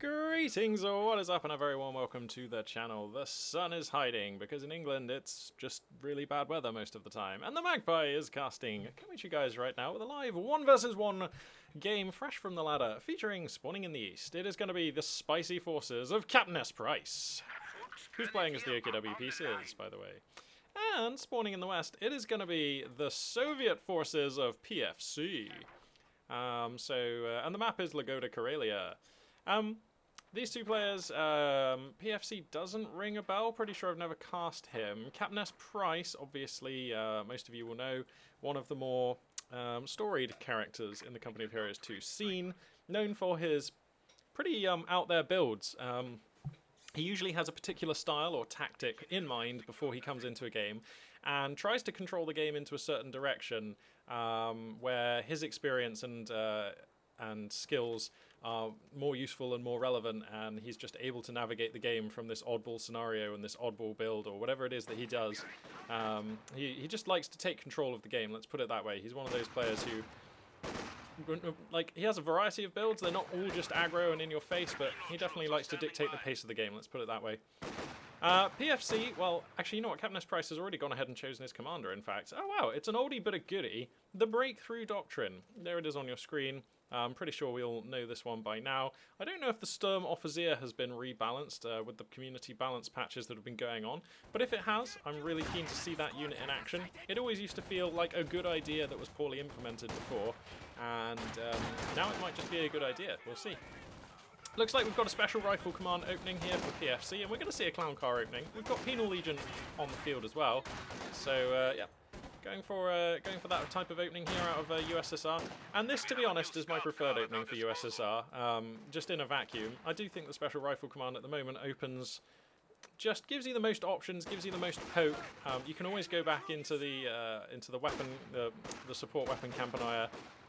Greetings, or what is up, and a very warm welcome to the channel. The sun is hiding, because in England it's just really bad weather most of the time, and the Magpie is casting. Coming to you guys right now with a live 1 vs 1 game fresh from the ladder, featuring spawning in the east. It is going to be the spicy forces of CaptainSPrice, who's playing as the OKW pieces, by the way. And spawning in the west, it is going to be the Soviet forces of PFC. And the map is Lagoda Karelia. These two players, PFC doesn't ring a bell. Pretty sure I've never cast him. CaptainSPrice, obviously, most of you will know, one of the more storied characters in the Company of Heroes 2 scene, known for his pretty out there builds. He usually has a particular style or tactic in mind before he comes into a game, and tries to control the game into a certain direction where his experience and skills are more useful and more relevant, and he's just able to navigate the game from this oddball scenario and this oddball build or whatever it is that he does. He just likes to take control of the game, let's put it that way. He's one of those players who, like, he has a variety of builds. They're not all just aggro and in your face, but he definitely likes to dictate the pace of the game, let's put it that way. PFC, well, actually, you know what? CaptainSPrice has already gone ahead and chosen his commander, in fact. Oh, wow, it's an oldie but a goodie. The Breakthrough Doctrine. There it is on your screen. I'm pretty sure we all know this one by now. I don't know if the Sturm Offizier has been rebalanced with the community balance patches that have been going on, but if it has, I'm really keen to see that unit in action. It always used to feel like a good idea that was poorly implemented before, and now it might just be a good idea. We'll see. Looks like we've got a Special Rifle Command opening here for PFC, and we're going to see a Clown Car opening. We've got Penal Legion on the field as well, so yeah. Going for that type of opening here out of USSR, and this, to be honest, is my preferred opening for USSR. Just in a vacuum, I do think the Special Rifle Command at the moment opens, just gives you the most options, gives you the most poke. You can always go back into the weapon, the support weapon Campanile,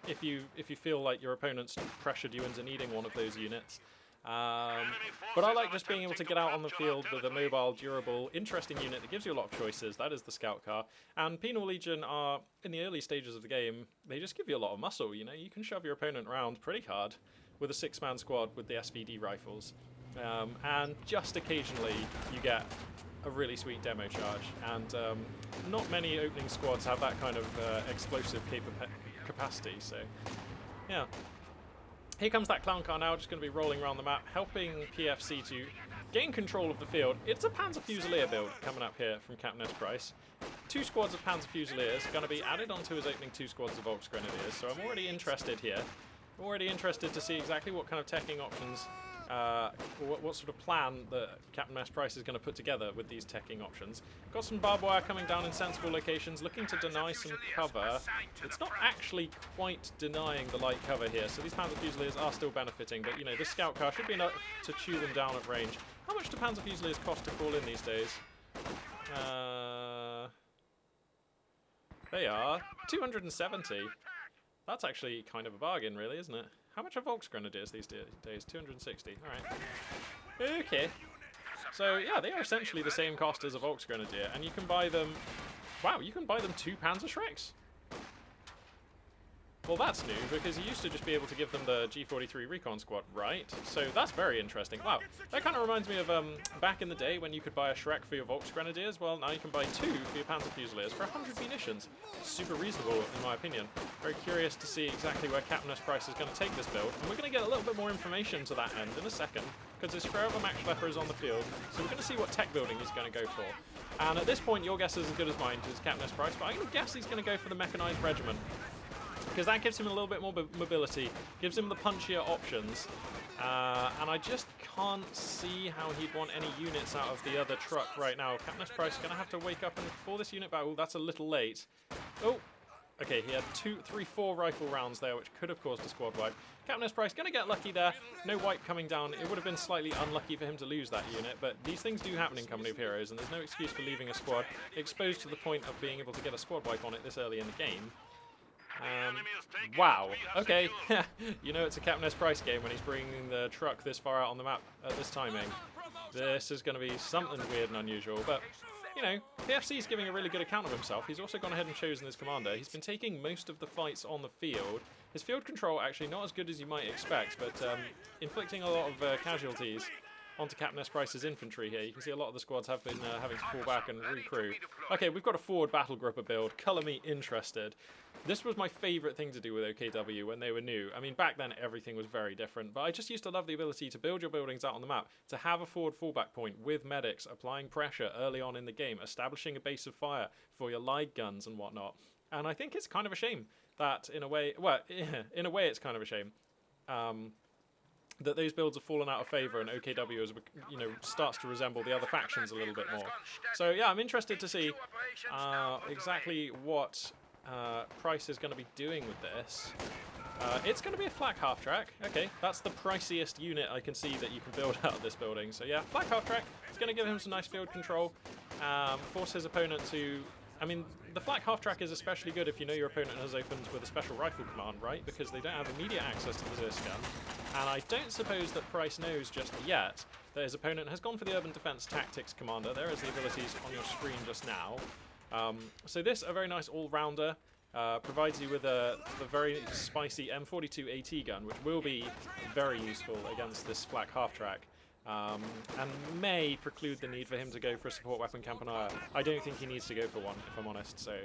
if you feel like your opponent's pressured you into needing one of those units. But I like just being able to get out on the field with a mobile, durable, interesting unit that gives you a lot of choices. That is the Scout Car. And Penal Legion are, in the early stages of the game, they just give you a lot of muscle, you know? You can shove your opponent around pretty hard with a 6-man squad with the SVD rifles. And just occasionally you get a really sweet demo charge. And not many opening squads have that kind of explosive capacity, so yeah. Here comes that Clown Car now, just going to be rolling around the map, helping PFC to gain control of the field. It's a Panzer Fusilier build coming up here from CaptainSPrice. 2 squads of Panzer Fusiliers going to be added onto his opening 2 squads of Volksgrenadiers, so I'm already interested here. I'm already interested to see exactly what kind of teching options, what sort of plan that CaptainSPrice is going to put together with these teching options. Got some barbed wire coming down in sensible locations, looking to deny some cover. It's not actually quite denying the light cover here, so these Panzer Fusiliers are still benefiting, but you know, this Scout Car should be enough to chew them down at range. How much do Panzer Fusiliers cost to call in these days? They are 270. That's actually kind of a bargain, really, isn't it? How much are Volksgrenadiers these days? 260. Alright. Okay. So, yeah, they are essentially the same cost as a Volksgrenadier, and you can buy them... Wow, you can buy them 2 Panzer Shreks? Well, that's new, because you used to just be able to give them the G43 Recon Squad, right? So that's very interesting. Wow, that kind of reminds me of back in the day when you could buy a Shrek for your Volksgrenadiers. Well, now you can buy 2 for your Panzer Fusiliers for 100 munitions. Super reasonable, in my opinion. Very curious to see exactly where CaptainSPrice is going to take this build, and we're going to get a little bit more information to that end in a second, because this Schreiber Max Schlepper is on the field, so we're going to see what tech building he's going to go for. And at this point, your guess is as good as mine, as CaptainSPrice, but I'm going to guess he's going to go for the Mechanized Regiment, because that gives him a little bit more mobility, gives him the punchier options, and I just can't see how he'd want any units out of the other truck right now. CaptainSPrice is going to have to wake up and for this unit battle. That's a little late. Oh, okay, he had 2, 3, 4 rifle rounds there, which could have caused a squad wipe. CaptainSPrice going to get lucky there. No wipe coming down. It would have been slightly unlucky for him to lose that unit, but these things do happen in Company of Heroes, and there's no excuse for leaving a squad exposed to the point of being able to get a squad wipe on it this early in the game. Wow, okay, you know it's a CaptainSPrice game when he's bringing the truck this far out on the map at this timing. This is going to be something weird and unusual, but, you know, PFC is giving a really good account of himself. He's also gone ahead and chosen his commander. He's been taking most of the fights on the field His field control actually not as good as you might expect, but inflicting a lot of casualties onto CaptainSPrice's infantry here. You can see a lot of the squads have been having to fall back and recrew. Okay, we've got a forward battle gripper build. Colour me interested. This was my favourite thing to do with OKW when they were new. I mean, back then everything was very different, but I just used to love the ability to build your buildings out on the map, to have a forward fallback point with medics, applying pressure early on in the game, establishing a base of fire for your light guns and whatnot. And I think it's kind of a shame that, in a way, well, in a way it's kind of a shame, that those builds have fallen out of favour and OKW is, you know, starts to resemble the other factions a little bit more. So yeah, I'm interested to see exactly what Price is going to be doing with this. It's going to be a flak half track. Okay, that's the priciest unit I can see that you can build out of this building. So yeah, flak half track. It's going to give him some nice field control, force his opponent to. I mean, the flak half track is especially good if you know your opponent has opened with a special rifle command, right? Because they don't have immediate access to the Zersk gun. And I don't suppose that Price knows just yet that his opponent has gone for the Urban Defense Tactics Commander. There is the abilities on your screen just now. So this, a very nice all-rounder, provides you with the very spicy M42 AT gun, which will be very useful against this flak half track. And may preclude the need for him to go for a support weapon Campanile. I don't think he needs to go for one, if I'm honest. So,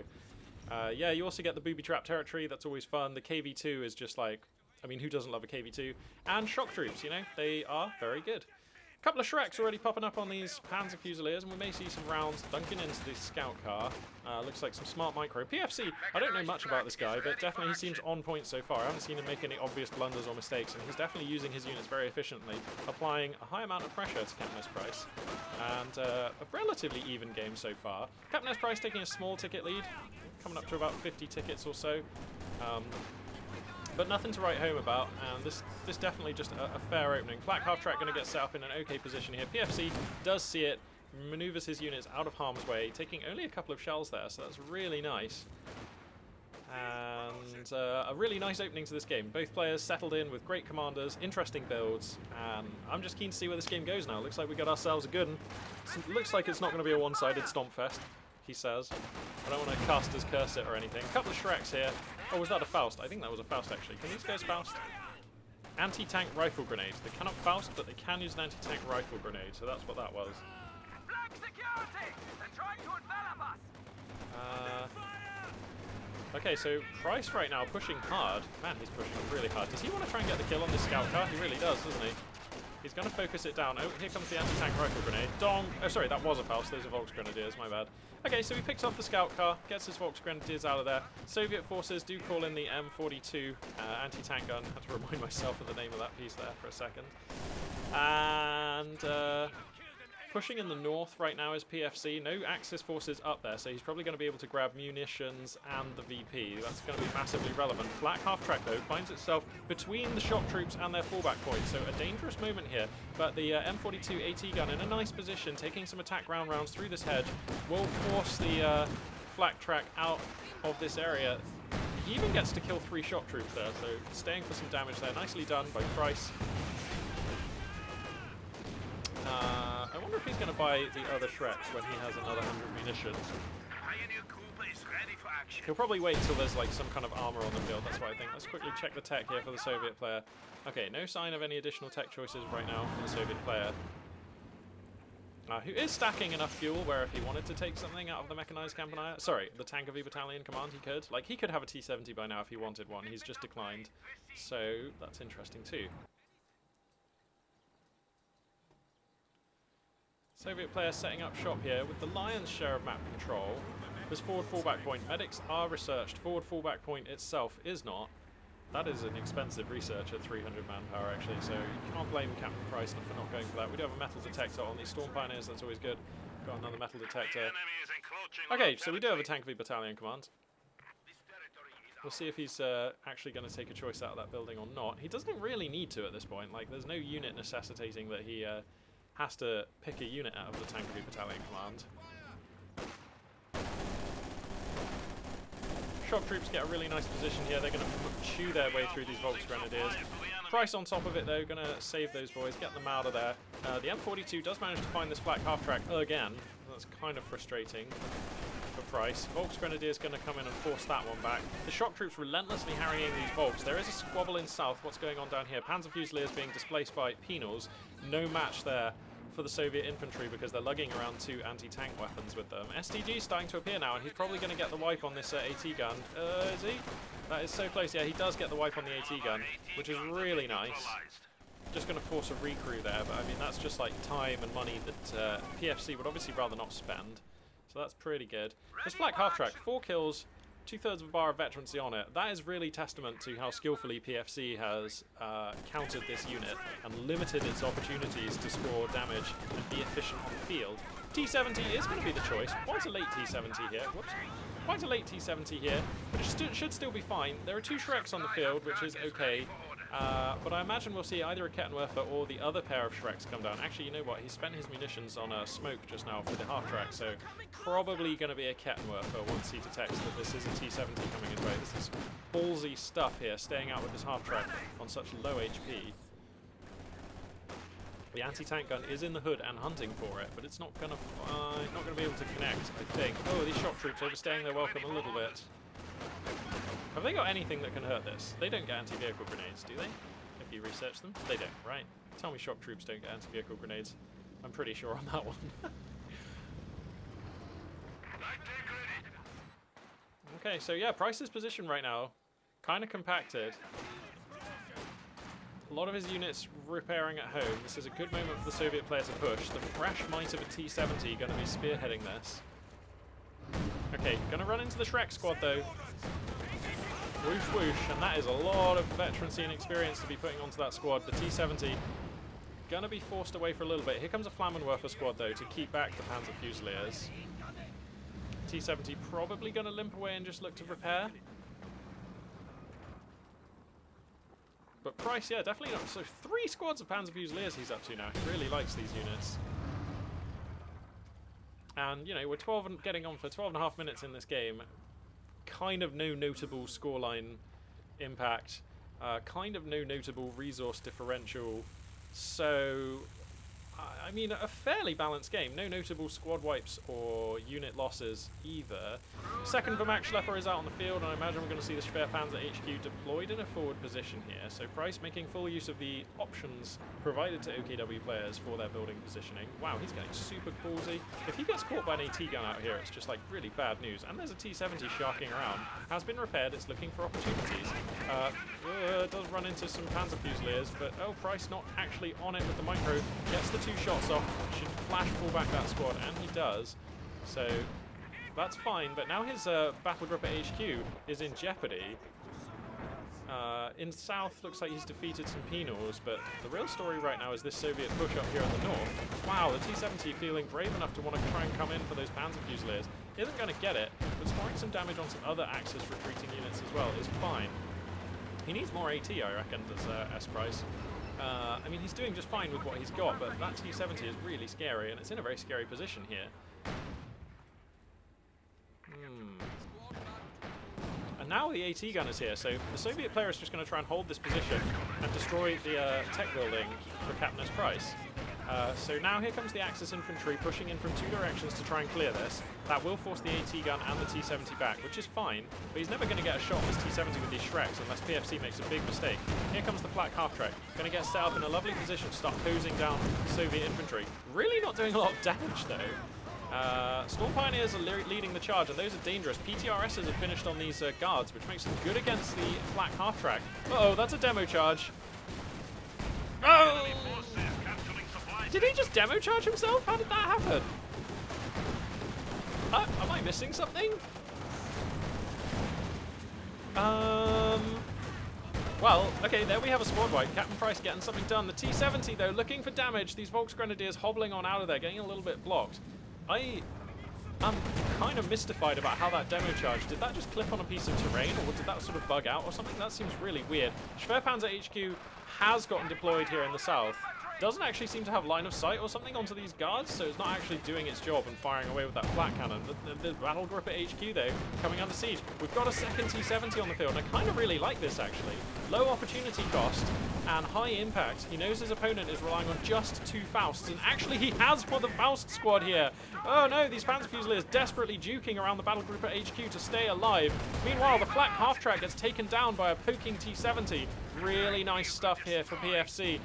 yeah, you also get the booby trap territory. That's always fun. The KV2 is just like, I mean, who doesn't love a KV2? And shock troops, you know, they are very good. A couple of Shreks already popping up on these Panzer Fusiliers, and we may see some rounds dunking into the scout car. Looks like some smart micro. PFC, I don't know much about this guy, but definitely he seems on point so far. I haven't seen him make any obvious blunders or mistakes, and he's definitely using his units very efficiently, applying a high amount of pressure to CaptainSPrice. And a relatively even game so far. CaptainSPrice taking a small ticket lead, coming up to about 50 tickets or so. But nothing to write home about, and this definitely just a fair opening. Flak half track going to get set up in an okay position here. PFC does see it, maneuvers his units out of harm's way, taking only a couple of shells there, so that's really nice. And a really nice opening to this game. Both players settled in with great commanders, interesting builds, and I'm just keen to see where this game goes now. Looks like we got ourselves a good one. Looks like it's not going to be a one-sided stomp fest, he says. I don't want to cast his curse it or anything. A couple of Shreks here. Oh, was that a Faust? I think that was a Faust, actually. Can these guys Faust? Anti-tank rifle grenade. They cannot Faust, but they can use an anti-tank rifle grenade, so that's what that was. Okay, so Price right now pushing hard. Man, he's pushing really hard. Does he want to try and get the kill on this scout car? He really does, doesn't he? He's going to focus it down. Oh, here comes the anti-tank rifle grenade. Dong! Oh, sorry, that was a Faust. Those are Volks Grenadiers, my bad. Okay, so he picks off the scout car, gets his Volks Grenadiers out of there. Soviet forces do call in the M42 anti-tank gun. I had to remind myself of the name of that piece there for a second. And pushing in the north right now is PFC. No Axis forces up there, so he's probably going to be able to grab munitions and the VP. That's going to be massively relevant. Flak half track, though, finds itself between the shock troops and their fallback point, so a dangerous moment here. But the M42 AT gun in a nice position, taking some attack rounds through this hedge, will force the flak track out of this area. He even gets to kill 3 shock troops there, so staying for some damage there. Nicely done by Price. I wonder if he's going to buy the other Shreks when he has another 100 munitions. He'll probably wait until there's like some kind of armor on the field, that's what I think. Let's quickly check the tech here for the Soviet player. Okay, no sign of any additional tech choices right now for the Soviet player. Who is stacking enough fuel where if he wanted to take something out of the mechanized Campanile, sorry, the Tank of E Battalion command, he could. Like, he could have a T-70 by now if he wanted one. He's just declined. So, that's interesting too. Soviet player setting up shop here with the lion's share of map control. There's forward fallback point. Medics are researched. Forward fallback point itself is not. That is an expensive research at 300 manpower actually, so you can't blame CaptainSPrice for not going for that. We do have a metal detector on these Storm Pioneers, that's always good. Got another metal detector. Okay, so we do have a Tank V Battalion command. We'll see if he's actually going to take a choice out of that building or not. He doesn't really need to at this point. Like, there's no unit necessitating that he has to pick a unit out of the Tank V Battalion command. Shock troops get a really nice position here. They're going to chew their way through these Volks Grenadiers. Price on top of it though, going to save those boys, get them out of there. The M42 does manage to find this flak half track again. That's kind of frustrating. for Price. Volk's Grenadiers going to come in and force that one back. The shock troops relentlessly harrying these Volks. There is a squabble in south. What's going on down here? Panzer Fusiliers being displaced by Penals. No match there for the Soviet infantry because they're lugging around 2 anti-tank weapons with them. STG starting to appear now, and he's probably going to get the wipe on this AT gun. Is he? That is so close. Yeah, he does get the wipe on the AT gun, which is really nice. Just going to force a recrew there, but I mean, that's just like time and money that PFC would obviously rather not spend. So that's pretty good. This flak half-track, 4 kills, 2/3 of a bar of veterancy on it. That is really testament to how skillfully PFC has countered this unit and limited its opportunities to score damage and be efficient on the field. T-70 is going to be the choice. Quite a late T-70 here. Whoops. Quite a late T-70 here, but it should still be fine. There are 2 Shreks on the field, which is okay. But I imagine we'll see either a Kettenwerfer or the other pair of Shreks come down. Actually, you know what? He spent his munitions on smoke just now for the half-track, so probably going to be a Kettenwerfer once he detects that this is a T-70 coming his way. This is ballsy stuff here, staying out with this half-track on such low HP. The anti-tank gun is in the hood and hunting for it, but it's not going to be able to connect, I think. Oh, these shock troops overstaying their welcome a little bit. Have they got anything that can hurt this? They don't get anti-vehicle grenades, do they? If you research them? They don't, right? Tell me shock troops don't get anti-vehicle grenades. I'm pretty sure on that one. Okay, so yeah, Price's position right now, kind of compacted. A lot of his units repairing at home. This is a good moment for the Soviet player to push. The fresh might of a T-70 going to be spearheading this. Okay, going to run into the Shrek squad though. Whoosh whoosh, and that is a lot of veterancy and experience to be putting onto that squad. The T-70 going to be forced away for a little bit. Here comes a Flammenwerfer squad though to keep back the Panzer Fusiliers. T-70 probably going to limp away and just look to repair. But Price, yeah, definitely not. So 3 squads of Panzer Fusiliers he's up to now. He really likes these units. And, you know, we're getting on for 12.5 minutes in this game. Kind of no notable scoreline impact. Kind of no notable resource differential. So, I mean, a fairly balanced game. No notable squad wipes or unit losses either. Second Vermac Schlepper is out on the field, and I imagine we're going to see the Schwerpanzer HQ deployed in a forward position here. So Price making full use of the options provided to OKW players for their building positioning. Wow, he's getting super ballsy. If he gets caught by an AT gun out here, it's just like really bad news. And there's a T-70 sharking around. Has been repaired, it's looking for opportunities. Does run into some Panzer Fusiliers, but oh, Price not actually on it with the micro. Gets the 2 shots off, should flash pull back that squad, and he does. So that's fine, but now his battle group at HQ is in jeopardy. In south, looks like he's defeated some Penals, but the real story right now is this Soviet push up here in the north. Wow, the T-70 feeling brave enough to want to try and come in for those Panzer Fusiliers. Isn't going to get it, but scoring some damage on some other Axis retreating units as well is fine. He needs more AT, I reckon, does S-Price. I mean, he's doing just fine with what he's got, but that T-70 is really scary, and it's in a very scary position here. And now the AT gun is here, so the Soviet player is just going to try and hold this position and destroy the tech building for CaptainSPrice. So now here comes the Axis infantry pushing in from 2 directions to try and clear this. That will force the AT gun and the T-70 back, which is fine, but he's never going to get a shot on this T-70 with these Shreks unless PFC makes a big mistake. Here comes the flak half-track, going to get set up in a lovely position to start hosing down Soviet infantry. Really not doing a lot of damage though. Storm Pioneers are leading the charge, and those are dangerous. PTRSs have finished on these guards, which makes them good against the flak half-track. Uh-oh, that's a demo charge. Oh! Did he just demo charge himself? How did that happen? Am I missing something? Well, okay, there we have a squad wipe. CaptainSPrice getting something done. The T-70, though, looking for damage. These Volksgrenadiers hobbling on out of there, getting a little bit blocked. I'm kind of mystified about how that demo charge, did that just clip on a piece of terrain, or did that sort of bug out or something? That seems really weird. Schwerpanzer HQ has gotten deployed here in the south. Doesn't actually seem to have line of sight or something onto these guards, so it's not actually doing its job and firing away with that flat cannon. The battle group at HQ, though, coming under siege. We've got a second T-70 on the field, and I kind of really like this, actually. Low opportunity cost. and high impact. He knows his opponent is relying on just 2 Fausts, and actually he has for the Faust squad here. Oh no, these Panzer Fusiliers desperately duking around the battle group at HQ to stay alive. Meanwhile, the flak half-track gets taken down by a poking T-70. Really nice stuff here for PFC.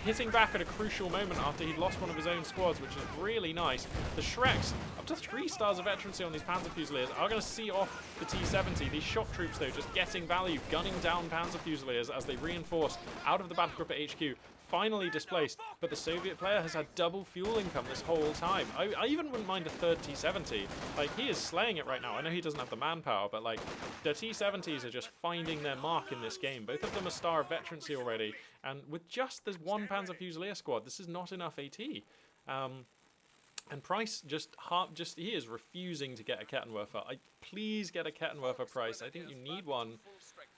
Hitting back at a crucial moment after he'd lost one of his own squads, which is really nice. The Shreks, up to 3 stars of veterancy on these Panzer Fusiliers, are going to see off the T-70. These shock troops, though, just getting value, gunning down Panzer Fusiliers as they reinforce out of the battle group at HQ. Finally displaced, but the Soviet player has had double fuel income this whole time. I even wouldn't mind a third T-70. Like, he is slaying it right now. I know he doesn't have the manpower, but like, the T-70s are just finding their mark in this game. Both of them are star of veterancy already, and with just this one Panzer Fusilier squad, this is not enough AT. And Price he is refusing to get a Kettenwerfer. Please get a Kettenwerfer, Price. I think you need one.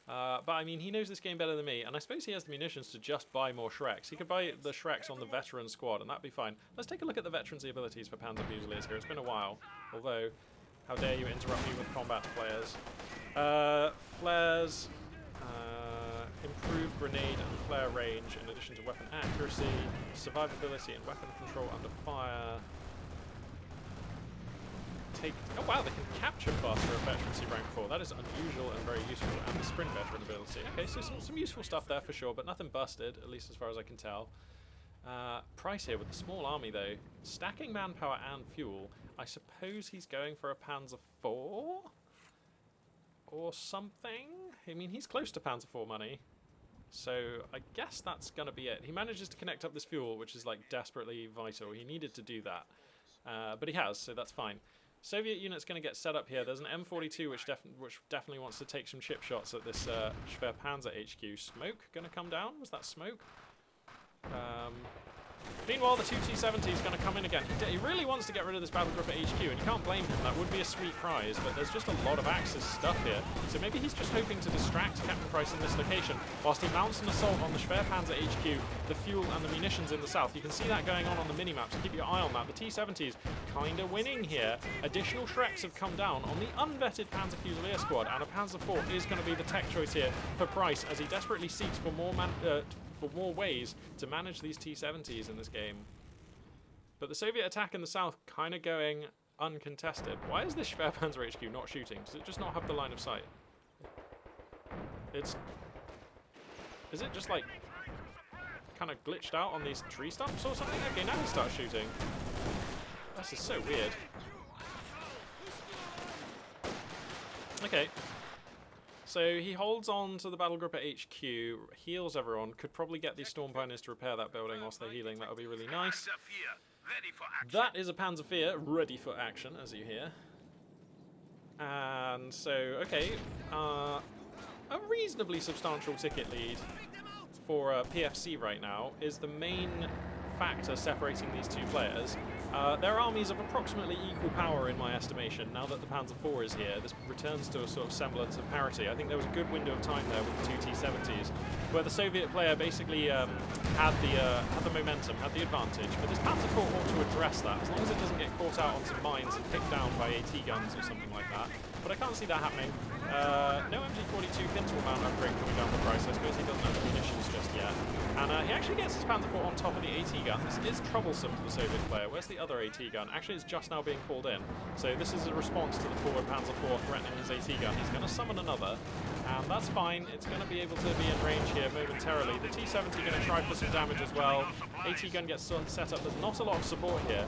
But I mean, he knows this game better than me, and I suppose he has the munitions to just buy more Shreks. He could buy the Shreks on the veteran squad, and that'd be fine. Let's take a look at the veterancy abilities for Panzer Fusiliers here. It's been a while, although, how dare you interrupt me with combat players. Flares, improved grenade and flare range, in addition to weapon accuracy, survivability and weapon control under fire. Oh wow, they can capture faster at veterancy rank 4. That is unusual and very useful. And the sprint veteran ability. Okay, so some useful stuff there for sure, but nothing busted, at least as far as I can tell. Price here with the small army though. Stacking manpower and fuel. I suppose he's going for a Panzer IV? Or something? I mean, he's close to Panzer IV money. So I guess that's going to be it. He manages to connect up this fuel, which is like desperately vital. He needed to do that. But he has, so that's fine. Soviet unit's going to get set up here. There's an M42 which definitely wants to take some chip shots at this Schwer Panzer HQ. Smoke going to come down? Was that smoke? Meanwhile, the 2 T-70 is going to come in again. He really wants to get rid of this battle group at HQ, and you can't blame him. That would be a sweet prize, but there's just a lot of Axis stuff here. So maybe he's just hoping to distract CaptainSPrice in this location, whilst he mounts an assault on the Schwer Panzer HQ, the fuel and the munitions in the south. You can see that going on the minimap, so keep your eye on that. The T-70s kind of winning here. Additional Shreks have come down on the unvetted Panzer Fusilier squad, and a Panzer IV is going to be the tech choice here for Price, as he desperately seeks for more ways to manage these T-70s in this game. But the Soviet attack in the south kind of going uncontested. Why is this Schwer Panzer HQ not shooting? Does it just not have the line of sight? Is it just like kind of glitched out on these tree stumps or something? Okay, now he starts shooting. This is so weird. Okay. So he holds on to the battle group at HQ, heals everyone, could probably get these Storm Pioneers to repair that building whilst they're healing. That would be really nice. That is a Panzer IV ready for action, as you hear. And so, okay, a reasonably substantial ticket lead for PFC right now is the main factor separating these two players. Their armies of approximately equal power in my estimation. Now that the Panzer IV is here, this returns to a sort of semblance of parity. I think there was a good window of time there with the 2 T-70s, where the Soviet player basically had the momentum, had the advantage. But this Panzer IV ought to address that, as long as it doesn't get caught out on some mines and picked down by AT guns or something like that. But I can't see that happening. No MG42 pintle mount upgrade coming down the Price. I suppose he doesn't have the munitions just yet. And he actually gets his Panzer IV on top of the AT gun. This is troublesome to the Soviet player. Where's the other AT gun? Actually, it's just now being called in. So this is a response to the forward Panzer IV threatening his AT gun. He's going to summon another, and that's fine. It's going to be able to be in range here momentarily. The T-70 going to try for some damage as well. AT gun gets set up. There's not a lot of support here.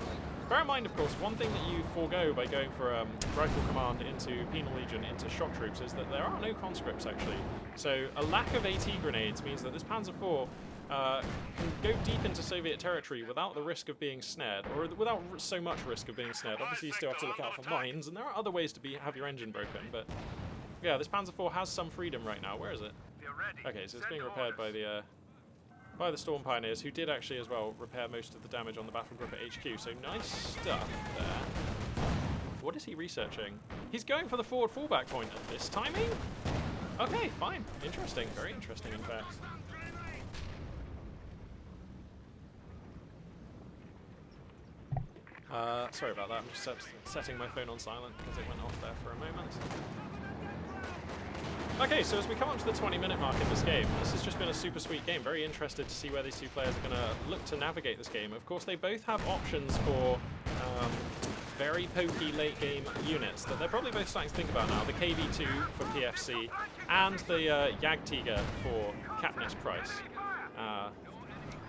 Bear in mind, of course, one thing that you forego by going for Rifle Command into Penal Legion into Shock Troops is that there are no conscripts, actually. So a lack of AT grenades means that this Panzer IV can go deep into Soviet territory without the risk of being snared, or without so much risk of being snared. Obviously, you still have to look out for mines, and there are other ways to have your engine broken, but yeah, this Panzer IV has some freedom right now. Where is it? Okay, so it's being repaired by the Storm Pioneers, who did actually as well repair most of the damage on the battle group at HQ, so nice stuff there. What is he researching? He's going for the forward fallback point at this timing? Okay, fine. Interesting. Very interesting, in fact. Sorry about that, I'm just setting my phone on silent because it went off there for a moment. Okay, so as we come up to the 20-minute mark in this game, this has just been a super sweet game. Very interested to see where these two players are going to look to navigate this game. Of course, they both have options for very pokey late-game units that they're probably both starting to think about now. The KV2 for PFC and the Jagdtiger for CaptainSPrice.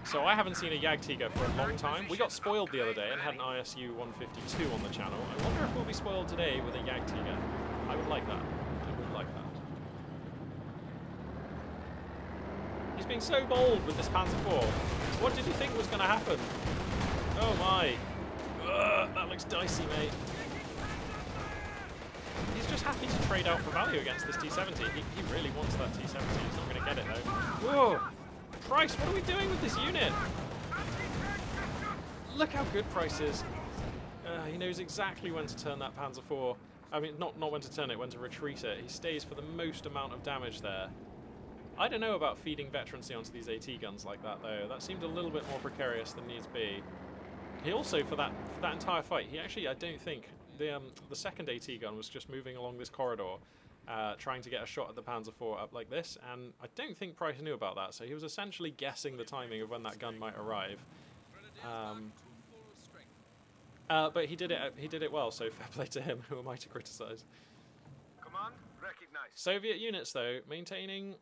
So I haven't seen a Jagdtiger for a long time. We got spoiled the other day and had an ISU 152 on the channel. I wonder if we'll be spoiled today with a Jagdtiger. I would like that. I would like that. He's being so bold with this Panzer IV. What did you think was going to happen? Oh my. That looks dicey, mate. He's just happy to trade out for value against this T-70. He really wants that T-70. He's not going to get it, though. Whoa! Price, what are we doing with this unit? Look how good Price is. He knows exactly when to turn that Panzer IV. I mean, not when to turn it, when to retreat it. He stays for the most amount of damage there. I don't know about feeding veterancy onto these AT guns like that, though. That seemed a little bit more precarious than needs be. He also, for that entire fight, he actually, I don't think, the second AT gun was just moving along this corridor, trying to get a shot at the Panzer IV up like this, and I don't think Price knew about that, so he was essentially guessing the timing of when that gun might arrive. But he did it well, so fair play to him. Who am I to criticise? Soviet units, though, maintaining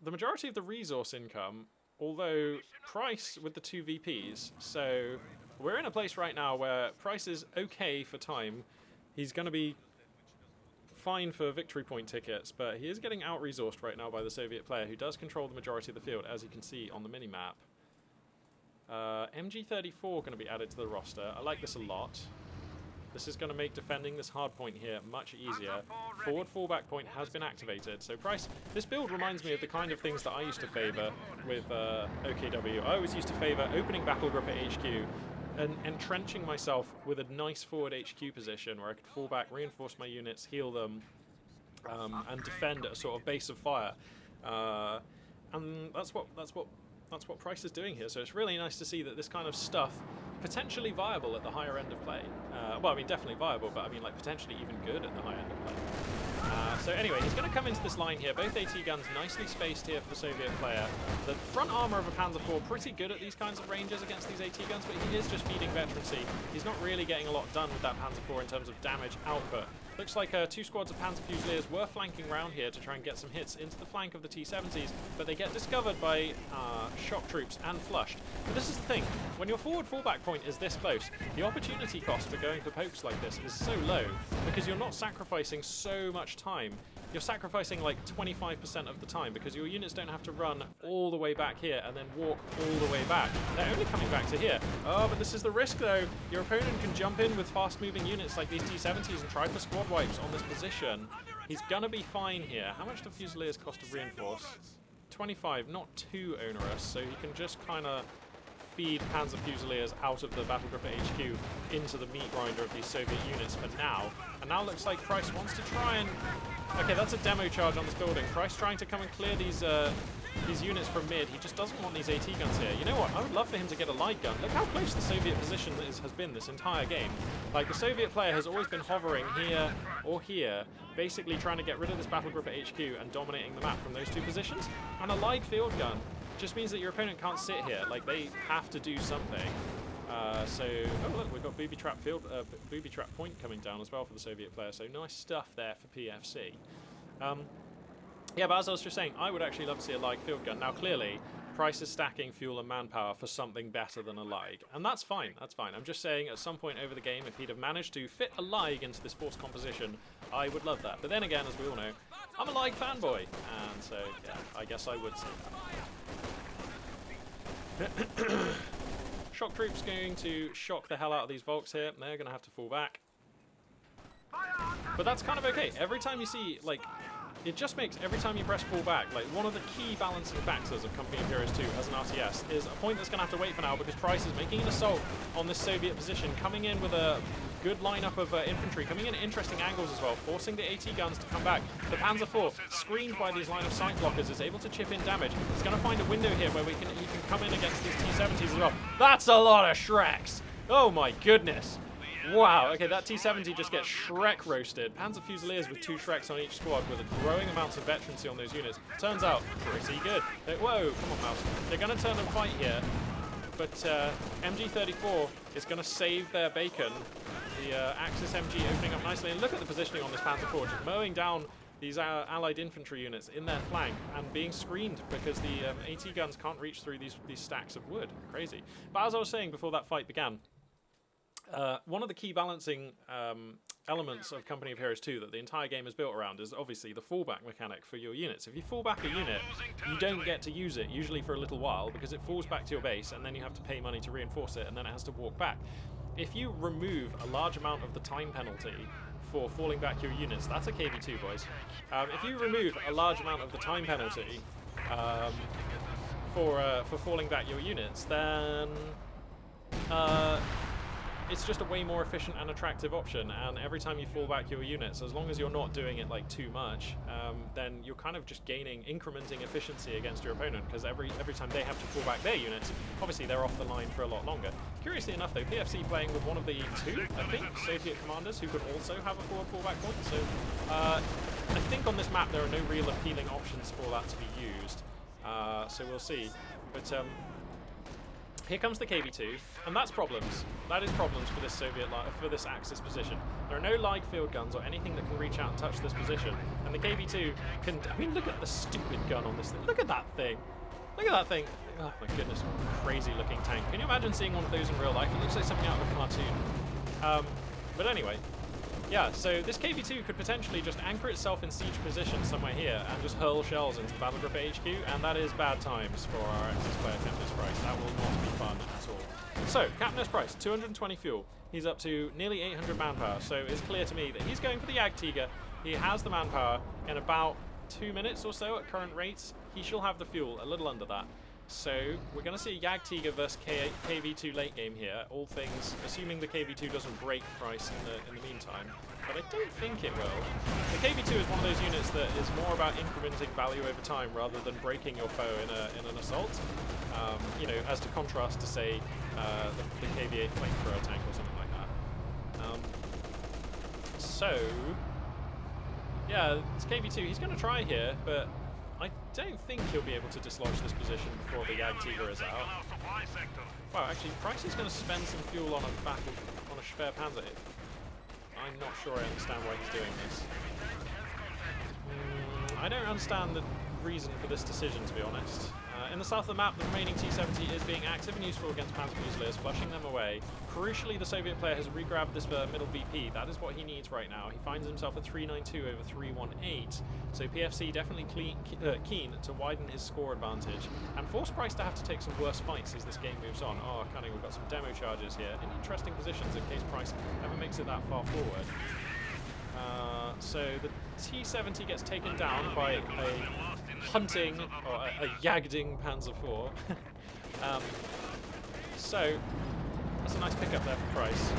the majority of the resource income, although Price with the 2 VPs, so we're in a place right now where Price is okay for time. He's going to be fine for victory point tickets, but he is getting out-resourced right now by the Soviet player, who does control the majority of the field, as you can see on the mini-map. MG34 going to be added to the roster. I like this a lot. This is going to make defending this hard point here much easier. Forward fallback point has been activated. So Price, this build reminds me of the kind of things that I used to favour with OKW. I always used to favour opening battle group at HQ and entrenching myself with a nice forward HQ position where I could fall back, reinforce my units, heal them, and defend at a sort of base of fire. And that's what Price is doing here. So it's really nice to see that this kind of stuff potentially viable at the higher end of play. Well, I mean, definitely viable, but I mean, like, potentially even good at the high end of play. So anyway, he's going to come into this line here. Both AT guns nicely spaced here for the Soviet player. The front armor of a Panzer IV pretty good at these kinds of ranges against these AT guns, but he is just feeding veterancy. He's not really getting a lot done with that Panzer IV in terms of damage output. Looks like 2 squads of Panzer Fusiliers were flanking round here to try and get some hits into the flank of the T-70s, but they get discovered by shock troops and flushed. But this is the thing, when your forward fallback point is this close, the opportunity cost for going for pokes like this is so low, because you're not sacrificing so much time. You're sacrificing like 25% of the time, because your units don't have to run all the way back here and then walk all the way back. They're only coming back to here. Oh, but this is the risk though. Your opponent can jump in with fast-moving units like these T-70s and try for squad wipes on this position. He's gonna be fine here. How much do Fusiliers cost to reinforce? 25, not too onerous, so he can just kind of feed Panzer Fusiliers out of the battle group at HQ into the meat grinder of these Soviet units for now. And now looks like Price wants to try and... Okay, that's a demo charge on this building. Price trying to come and clear these units from mid. He just doesn't want these AT guns here. You know what? I would love for him to get a light gun. Look how close the Soviet position has been this entire game. Like, the Soviet player has always been hovering here or here, basically trying to get rid of this battle group at HQ and dominating the map from those 2 positions. And a light field gun just means that your opponent can't sit here. Like, they have to do something. Oh look, we've got booby trap point coming down as well for the Soviet player. So nice stuff there for PFC. Yeah, but as I was just saying, I would actually love to see a light field gun. Now, clearly, Price is stacking fuel and manpower for something better than a Ligue, and that's fine. That's fine. I'm just saying, at some point over the game, if he'd have managed to fit a Ligue into this force composition, I would love that. But then again, as we all know, I'm a Ligue fanboy, and so yeah, I guess I would say that. Shock troops going to shock the hell out of these Volks here. They're going to have to fall back. But that's kind of okay. Every time you see, like, it just makes every time you press fall back, like, one of the key balancing factors of Company of Heroes 2 as an RTS is a point that's going to have to wait for now, because Price is making an assault on this Soviet position, coming in with a good lineup of infantry, coming in at interesting angles as well, forcing the AT guns to come back. The Panzer IV, screened by these line of sight blockers, is able to chip in damage. It's going to find a window here where he can come in against these T-70s as well. That's a lot of Shreks! Oh my goodness! Wow, okay, that T-70 just gets Shrek roasted. Panzer Fusiliers with 2 Shreks on each squad with a growing amounts of veterancy on those units. Turns out, pretty good. Whoa, come on, Mouse. They're going to turn and fight here, but MG34 is going to save their bacon. The Axis MG opening up nicely, and look at the positioning on this Panzer IV, just mowing down these Allied infantry units in their flank and being screened because the AT guns can't reach through these stacks of wood. Crazy. But as I was saying before that fight began, one of the key balancing elements of Company of Heroes 2 that the entire game is built around is obviously the fallback mechanic for your units. If you fall back a unit, you don't get to use it, usually for a little while, because it falls back to your base and then you have to pay money to reinforce it and then it has to walk back. If you remove a large amount of the time penalty for falling back your units, that's a KV2, boys. If you remove a large amount of the time penalty for falling back your units, then it's just a way more efficient and attractive option, and every time you fall back your units, as long as you're not doing it like too much, then you're kind of just incrementing efficiency against your opponent, because every time they have to fall back their units, obviously they're off the line for a lot longer. Curiously enough though, PFC playing with one of the 2, I think, Soviet commanders who could also have a forward fallback point, so I think on this map there are no real appealing options for that to be used, so we'll see. But here comes the KV2, and that's problems. That is problems for this for this Axis position. There are no live field guns or anything that can reach out and touch this position, and the KV2 can. I mean, look at the stupid gun on this thing. Look at that thing. Look at that thing. Oh my goodness, crazy-looking tank. Can you imagine seeing one of those in real life? It looks like something out of a cartoon. But anyway. Yeah, so this KV2 could potentially just anchor itself in siege position somewhere here and just hurl shells into the battle group HQ, and that is bad times for our Axis player, CaptainSPrice. That will not be fun at all. So, CaptainSPrice, 220 fuel. He's up to nearly 800 manpower, so it's clear to me that he's going for the Jagdtiger. He has the manpower. In about 2 minutes or so at current rates, he shall have the fuel, a little under that. So, we're going to see a Jagdtiger versus KV2 late game here, all things, assuming the KV2 doesn't break Price in the meantime, but I don't think it will. The KV2 is one of those units that is more about incrementing value over time rather than breaking your foe in an assault, you know, as to contrast to, say, the KV8 flamethrower tank or something like that. So, yeah, it's KV2, he's going to try here, but I don't think he'll be able to dislodge this position before the Jagdtiger is out. Wow, actually, Price is going to spend some fuel on a Schwer Panzer. I'm not sure I understand why he's doing this. I don't understand the reason for this decision, to be honest. In the south of the map, the remaining T-70 is being active and useful against Panzer Fusiliers, flushing them away. Crucially, the Soviet player has re-grabbed this middle VP. That is what he needs right now. He finds himself at 392 over 318, so PFC definitely keen to widen his score advantage and force Price to have to take some worse fights as this game moves on. Oh, cunning, we've got some demo charges here in interesting positions in case Price ever makes it that far forward. So the T-70 gets taken down by a hunting, or a Jagding Panzer IV. So that's a nice pickup there for Price.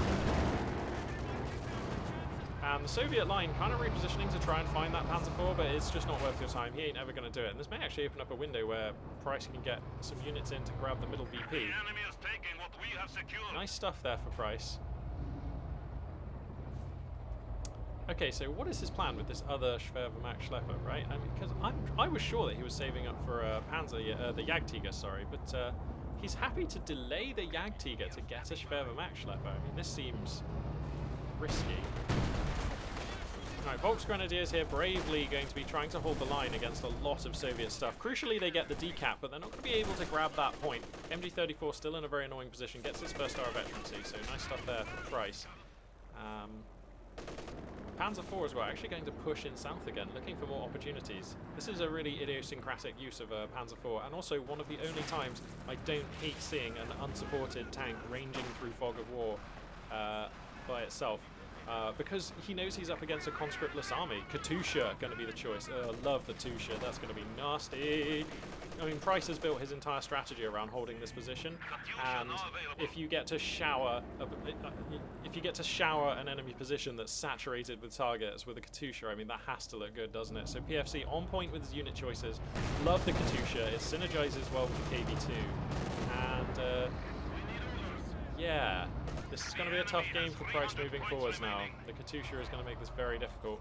And the Soviet line kind of repositioning to try and find that Panzer IV, but it's just not worth your time. He ain't ever going to do it. And this may actually open up a window where Price can get some units in to grab the middle VP. Nice stuff there for Price. Okay, so what is his plan with this other Schwerwehrmacht Schlepper, right? I mean, because I was sure that he was saving up for the Jagdtiger, sorry, but he's happy to delay the Jagdtiger to get a Schwerwehrmacht Schlepper. I mean, this seems risky. Alright, Volksgrenadiers here bravely going to be trying to hold the line against a lot of Soviet stuff. Crucially, they get the decap, but they're not going to be able to grab that point. MG34 still in a very annoying position, gets his first star of veterancy, so nice stuff there for Price. Panzer IV as well, actually going to push in south again, looking for more opportunities. This is a really idiosyncratic use of a Panzer IV, and also one of the only times I don't hate seeing an unsupported tank ranging through fog of war by itself. Because he knows he's up against a conscriptless army. Katusha going to be the choice. Love the Tusha, that's going to be nasty. I mean, Price has built his entire strategy around holding this position, and if you get to shower an enemy position that's saturated with targets with a Katusha, I mean, that has to look good, doesn't it? So PFC on point with his unit choices. Love the Katusha. It synergizes well with the KV2, and yeah, This is going to be a tough game for Price moving forwards now. The Katusha is going to make this very difficult.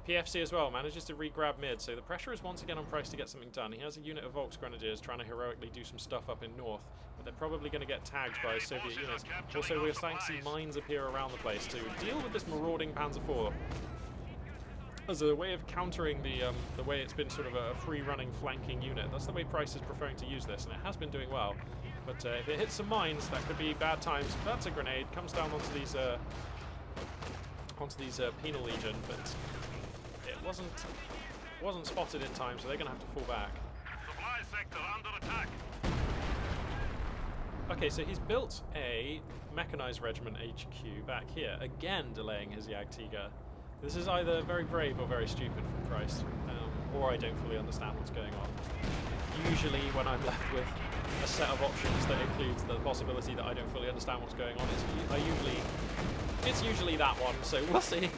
PFC as well manages to re-grab mid, so the pressure is once again on Price to get something done. He has a unit of Volksgrenadiers trying to heroically do some stuff up in north, but they're probably going to get tagged by Soviet units. Also, we're starting to see mines appear around the place to deal with this marauding Panzer IV as a way of countering the way it's been sort of a free-running flanking unit. That's the way Price is preferring to use this, and it has been doing well. But if it hits some mines, that could be bad times. That's a grenade, comes down onto these penal legion, but it wasn't spotted in time, so they're going to have to fall back. Supply sector under attack. Okay, so he's built a mechanized regiment HQ back here, again delaying his Jagdtiger. This is either very brave or very stupid from Price, or I don't fully understand what's going on. Usually when I'm left with a set of options that includes the possibility that I don't fully understand what's going on, it's usually that one, so we'll see.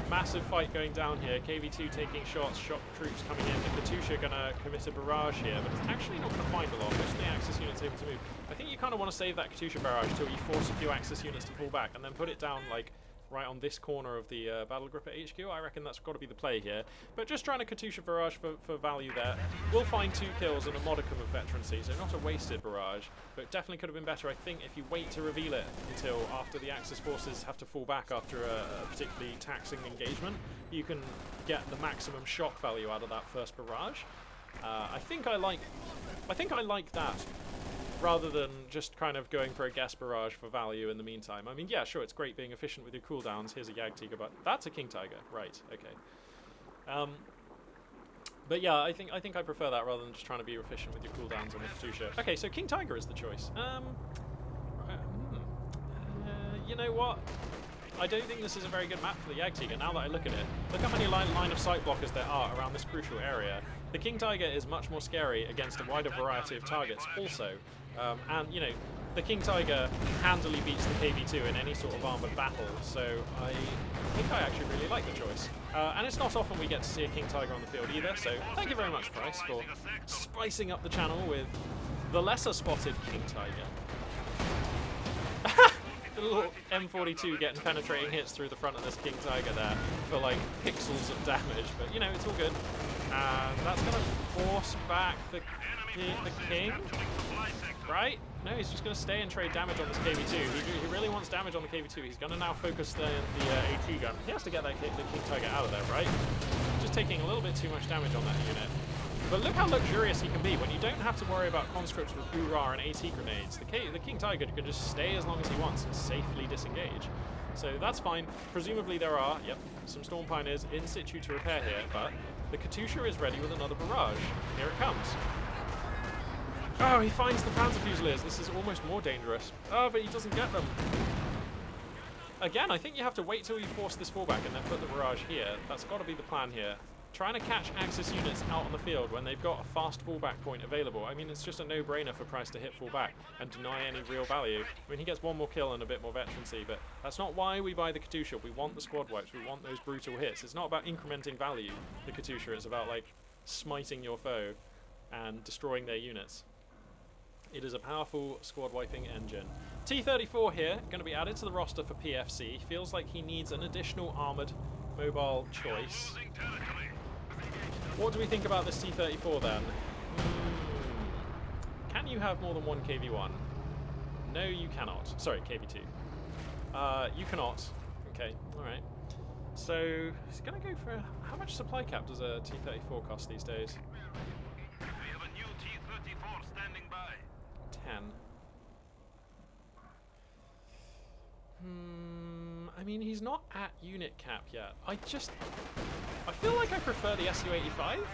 Massive fight going down here. KV2 taking shots, shock troops coming in. The Katusha going to commit a barrage here, but it's actually not going to find a lot. Most of the Axis units able to move. I think you kind of want to save that Katusha barrage till you force a few Axis units to fall back, and then put it down like right on this corner of the battle group at HQ. I reckon that's got to be the play here. But just trying to Katusha barrage for value there. We'll find 2 kills and a modicum of veterancy, so not a wasted barrage, but definitely could have been better. I think if you wait to reveal it until after the Axis forces have to fall back after a particularly taxing engagement, you can get the maximum shock value out of that first barrage. I think I like that, rather than just kind of going for a gas barrage for value in the meantime. I mean, yeah, sure, it's great being efficient with your cooldowns. Here's a Jagdtiger, but that's a King Tiger. Right, okay. But yeah, I think I prefer that rather than just trying to be efficient with your cooldowns on the Katusha. Okay, so King Tiger is the choice. You know what? I don't think this is a very good map for the Jagdtiger, now that I look at it. Look how many line of sight blockers there are around this crucial area. The King Tiger is much more scary against a wider variety of targets also. And, you know, the King Tiger handily beats the KV2 in any sort of armoured battle, so I think I actually really like the choice. And it's not often we get to see a King Tiger on the field either, so thank you very much, Price, for spicing up the channel with the lesser spotted King Tiger. The little M42 getting penetrating hits through the front of this King Tiger there for like pixels of damage, but you know, it's all good. And that's going to force back the King, right? No, he's just going to stay and trade damage on this KV2. He really wants damage on the KV2. He's going to now focus the AT gun. He has to get the King Tiger out of there, right? Just taking a little bit too much damage on that unit. But look how luxurious he can be when you don't have to worry about conscripts with hoorah and AT grenades. The King Tiger can just stay as long as he wants and safely disengage. So that's fine. Presumably there are, yep, some Storm Pioneers in situ to repair here, but the Katusha is ready with another barrage. Here it comes. Oh, he finds the Panzer Fusiliers. This is almost more dangerous. Oh, but he doesn't get them. Again, I think you have to wait till you force this fallback and then put the barrage here. That's got to be the plan here. Trying to catch Axis units out on the field when they've got a fast fallback point available. I mean, it's just a no-brainer for Price to hit fallback and deny any real value. I mean, he gets one more kill and a bit more veterancy, but that's not why we buy the Katusha. We want the squad wipes. We want those brutal hits. It's not about incrementing value, the Katusha. It's about, like, smiting your foe and destroying their units. It is a powerful squad-wiping engine. T-34 here, going to be added to the roster for PFC. Feels like he needs an additional armoured mobile choice. What do we think about this T-34 then? Can you have more than one KV-1? No, you cannot. Sorry, KV-2. You cannot. Okay, alright. So, he's going to go for... How much supply cap does a T-34 cost these days? We have a new T-34 standing by. 10. I mean, he's not at unit cap yet. I feel like I prefer the Su-85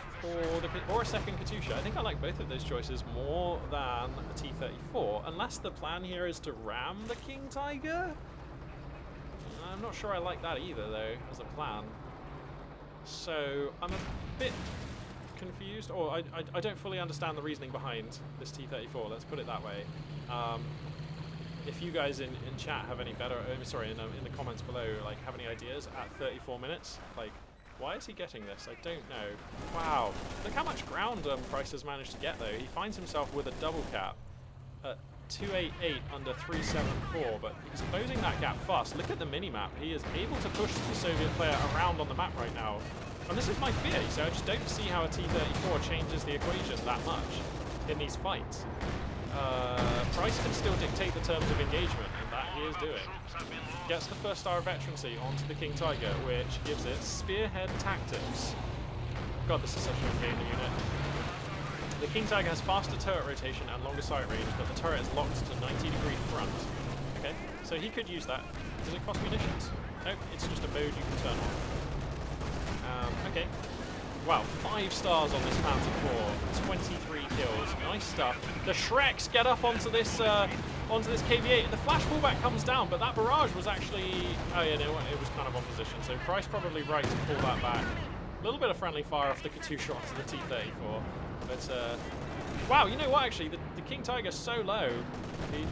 or a second Katusha. I think I like both of those choices more than the T-34, unless the plan here is to ram the King Tiger. I'm not sure I like that either, though, as a plan. So I'm a bit confused, or I don't fully understand the reasoning behind this T-34. Let's put it that way. If you guys in chat have any better, sorry, in the comments below, like have any ideas at 34 minutes, like Why is he getting this? I don't know. Wow. Look how much ground Price has managed to get, though. He finds himself with a double cap at 288 under 374, but he's closing that gap fast. Look at the mini-map. He is able to push the Soviet player around on the map right now. And this is my fear, so I just don't see how a T-34 changes the equation that much in these fights. Price can still dictate the terms of engagement, and that he is doing. Gets the first star of veterancy onto the King Tiger, which gives it Spearhead Tactics. God, this is such a good game unit. The King Tiger has faster turret rotation and longer sight range, but the turret is locked to 90-degree front. Okay, so he could use that. Does it cost munitions? Nope, it's just a mode you can turn on. Okay. Wow, 5 stars on this Panzer IV, 23 kills, nice stuff. The Shreks get up onto this KV-8. The flash fallback comes down, but that barrage was actually, oh yeah, no, it was kind of on position. So Price probably right to pull that back. A little bit of friendly fire off the Katyusha onto the T-34, but wow, you know what? Actually, the King Tiger's so low,